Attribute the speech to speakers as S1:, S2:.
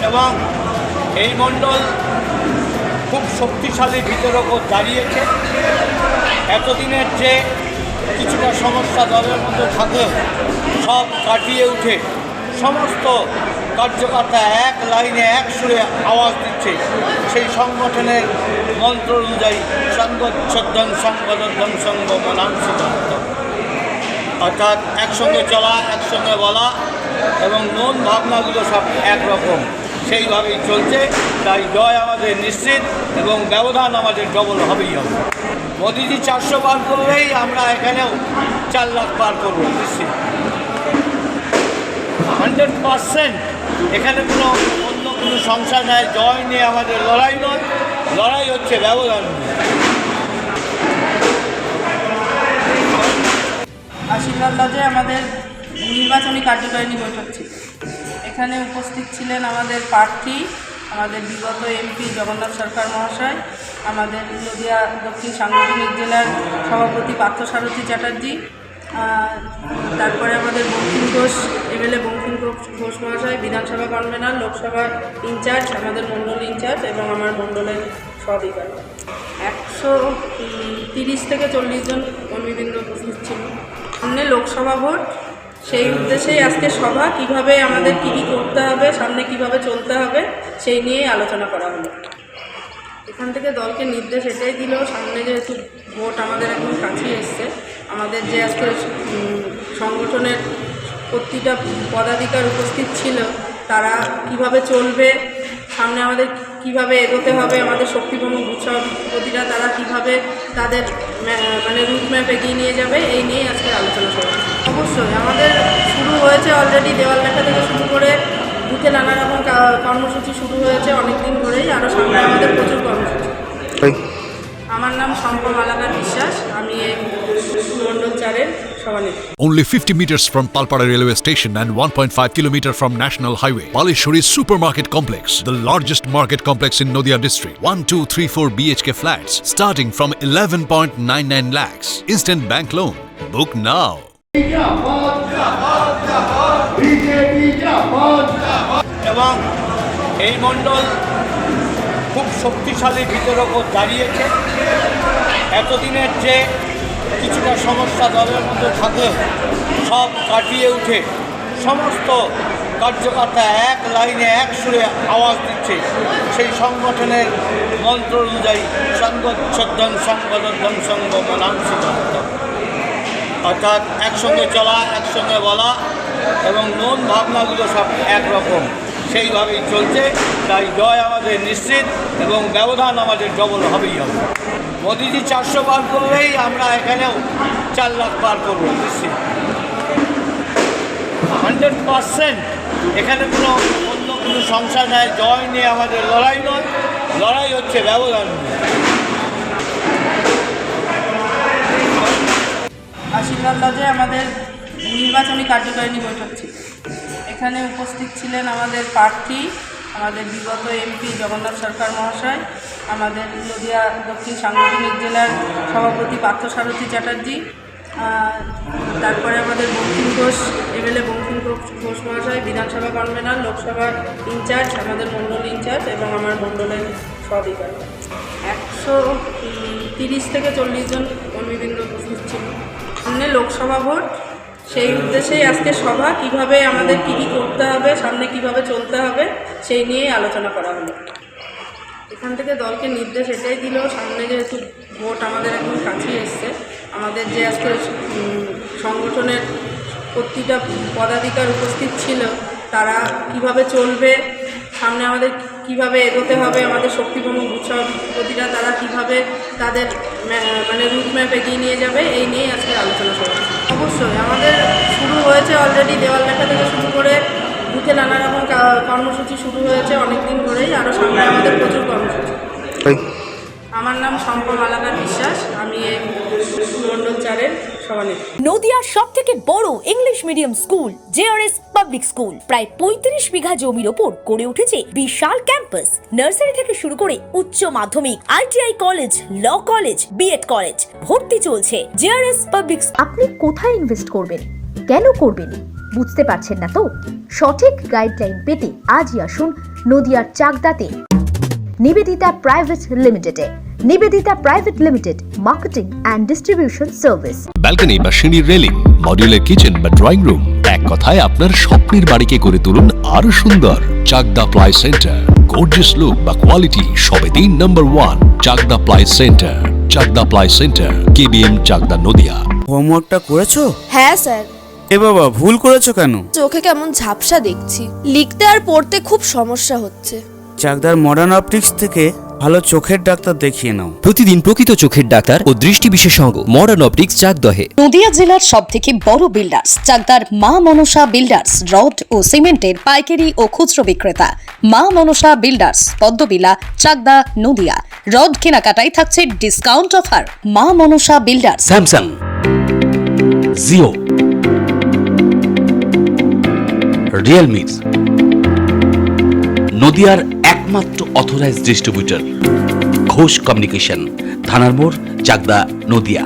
S1: এবং এই মণ্ডল খুব শক্তিশালী ভিতের ওপর দাঁড়িয়েছে। এতদিনের যে কিছুটা সমস্যা দলের মধ্যে থাকে সব কাটিয়ে উঠে সমস্ত কার্যকর্তা এক লাইনে এক সুরে আওয়াজ দিচ্ছে সেই সংগঠনের মন্ত্র অনুযায়ী সংগচ্ছদ্দং সংগদং সঙ্গ মনাংশিত, অর্থাৎ একসঙ্গে চলা, একসঙ্গে বলা এবং মন ভাবনাগুলো সব একরকম, সেইভাবেই চলছে। তাই জয় আমাদের নিশ্চিত এবং ব্যবধান আমাদের ডবল হবেই হবে। মোদিজি 400 পার করলেই আমরা এখানেও 4 লাখ পার করবো নিশ্চিত, 100%। এখানে অন্য কোনো সংশয় নেই। জয় নিয়ে আমাদের লড়াই নয়, লড়াই হচ্ছে ব্যবধান নিয়ে।
S2: আশীর্বাদ লজে আমাদের নির্বাচনী কার্যকারিণী বৈঠক ছিল। এখানে উপস্থিত ছিলেন আমাদের প্রার্থী, আমাদের বিগত এমপি জগন্নাথ সরকার মহাশয়, আমাদের নদিয়া দক্ষিণ সাংগঠনিক জেলার সভাপতি পার্থসারথী চ্যাটার্জি, তারপরে আমাদের বঙ্কিম ঘোষ এমএলএ বঙ্কিম ঘোষ মহাশয়, বিধানসভা কনভেনার, লোকসভার ইনচার্জ, আমাদের মণ্ডল ইনচার্জ এবং আমার মণ্ডলের সহঅধিকারী। 130 থেকে 40 জন কর্মীবৃন্দ উপস্থিত ছিল। সামনে লোকসভা ভোট, সেই উদ্দেশ্যেই আজকে সভা। কিভাবে আমাদের কী করতে হবে, সামনে কিভাবে চলতে হবে সেই নিয়েই আলোচনা করা হলো। এখান থেকে দলকে নির্দেশ এটাই দিল, সামনে যেহেতু ভোট আমাদের একদম কাছেই এসছে, আমাদের যে আজকে সংগঠনের প্রতিটা পদাধিকার উপস্থিত ছিল তারা কিভাবে চলবে, সামনে আমাদের কিভাবে এগোতে হবে, আমাদের শক্তিপ্রমুখ প্রতিটা তারা কিভাবে তাদের রুটম্যাপ এগিয়ে নিয়ে যাবে, এই নিয়েই আজকে আলোচনা করা। অবশ্যই আমাদের শুরু হয়েছে অলরেডি, দেওয়াল লেখা থেকে শুরু করে বুথে নানা রকম কর্মসূচি শুরু হয়েছে অনেক দিন ধরেই, আরও সামনে আমাদের প্রচুর কর্মসূচি। আমার নাম শম্পা মালাকার বিশ্বাস, আমি এই মণ্ডল 4-এর সভানেত্রী।
S3: Only 50 meters from Palpara railway station and 1.5 kilometer from National Highway, Palishuri Supermarket Complex, the largest market complex in Noida district. 1, 2, 3, 4 BHK flats starting from 11.99 lakhs. Instant bank loan. Book now.
S1: এবং এই মণ্ডল খুব শক্তিশালী ভিতের ওপর দাঁড়িয়েছে। এতদিনের যে কিছুটা সমস্যা দলের মধ্যে থাকে সব কাটিয়ে উঠে সমস্ত কার্যকর্তা এক লাইনে এক সুরে আওয়াজ দিচ্ছে সেই সংগঠনের মন্ত্র অনুযায়ী সংগচ্ছদ্দং সংগদং সঙ্গ মনাংশিত, অর্থাৎ একসঙ্গে চলা, একসঙ্গে বলা এবং মন ভাবনাগুলো সব একরকম, সেইভাবেই চলছে। তাই জয় আমাদের নিশ্চিত এবং ব্যবধান আমাদের ডবল হবেই হবে। মোদিজি 400 পার করলেই আমরা এখানেও 4 লাখ পার করবো নিশ্চিত, 100%। এখানে অন্য কোনো সংশয় নেই। জয় নিয়ে আমাদের লড়াই নয়, লড়াই হচ্ছে ব্যবধান নিয়ে।
S2: আশীর্বাদ লজে আমাদের নির্বাচনী কার্যকারিণী বৈঠক ছিল। এখানে উপস্থিত ছিলেন আমাদের প্রার্থী, আমাদের বিগত এমপি জগন্নাথ সরকার মহাশয়, আমাদের নদিয়া দক্ষিণ সাংগঠনিক জেলার সভাপতি পার্থসারথী চ্যাটার্জি, তারপরে আমাদের বঙ্কিম ঘোষ এমএলএ বঙ্কিম ঘোষ মহাশয়, বিধানসভা কনভেনার, লোকসভার ইনচার্জ, আমাদের মণ্ডল ইনচার্জ এবং আমার মণ্ডলের সহঅধিকারী। 130 থেকে 40 জন কর্মীবৃন্দ উপস্থিত ছিল। সামনে লোকসভা ভোট, সেই উদ্দেশ্যেই আজকে সভা। কিভাবে আমাদের কী করতে হবে, সামনে কিভাবে চলতে হবে সেই নিয়েই আলোচনা করা হলো। এখান থেকে দলকে নির্দেশ এটাই দিল, সামনে যেহেতু ভোট আমাদের একদম কাছেই এসছে, আমাদের যে আজকে সংগঠনের প্রতিটা পদাধিকার উপস্থিত ছিল তারা কিভাবে চলবে, সামনে আমাদের কিভাবে এগোতে হবে, আমাদের শক্তিপ্রমুখ প্রতিটা তারা কিভাবে তাদের রুটম্যাপ এগিয়ে নিয়ে যাবে, এই নিয়েই আজকে আলোচনা করা। অবশ্যই আমাদের শুরু হয়েছে অলরেডি, দেওয়াল লেখা থেকে শুরু করে বুথে নানা রকম কর্মসূচি শুরু হয়েছে অনেক দিন ধরেই, আরও সামনে আমাদের প্রচুর কর্মসূচি। আমার নাম শম্পা মালাকার বিশ্বাস, আমি এই মণ্ডল 4-এর সভানেত্রী।
S4: নদিয়ার সবথেকে বড় English medium school JRS public school প্রায় 35 বিঘা জমির ওপর গড়ে উঠেছে বিশাল ক্যাম্পাস। নার্সারি থেকে শুরু করে উচ্চ মাধ্যমিক, ITI college, law college, BEd college, ভর্তি চলছে। JRS public.
S5: আপনি কোথায় ইনভেস্ট করবেন?
S4: কেন করবেন? বুঝতে পারছেন না তো? সঠিক গাইডলাইন পেতে আজই আসুন নদিয়ার চাকদাতে নিবেদিতা প্রাইভেট লিমিটেডে। Nivedita private limited, marketing and distribution service.
S5: Balcony বা সিঁড়ির রেলিং, মডিউলার কিচেন বা ড্রয়িং রুম, এক কথায় আপনার স্বপ্নের বাড়িকে করে তুলুন আরো সুন্দর। Chakdaha ply centre, gorgeous look বা কোয়ালিটি সবে 3 number 1 Chakdaha ply centre. Chakdaha ply centre, KBM, Chakdaha, Nadia.
S6: হোমওয়ার্কটা করেছো?
S7: হ্যাঁ স্যার।
S6: এ বাবা, ভুল করেছো কেন?
S7: চোখে কেমন ঝাপসা দেখছি, লিখতে আর পড়তে খুব সমস্যা হচ্ছে।
S6: চাকদার মডার্ন অপটিক্স থেকে ভালো চোখের ডাক্তার দেখিয়ে নাও।
S8: প্রতিদিন প্রকৃত চোখের ডাক্তার ও দৃষ্টি বিশেষজ্ঞ মডার্ন অপটিক্স চাকদহে।
S9: নদিয়া জেলার সবথেকে বড় বিল্ডার্স চাকদার মা মনসা বিল্ডার্স, রড ও সিমেন্টের পাইকারি ও খুচরো বিক্রেতা। মা মনসা বিল্ডার্স, পদ্মবিলা, চাকদা, নদিয়া। রড কেনাকাটায় থাকছে ডিসকাউন্ট অফার। মা Manasa builders.
S5: Samsung, Jio, Realme, নদিয়ার একমাত্র অথরাইজড ডিস্ট্রিবিউটর ঘোষ কমিউনিকেশন, থানার মোড়, চাকদা, নদিয়া।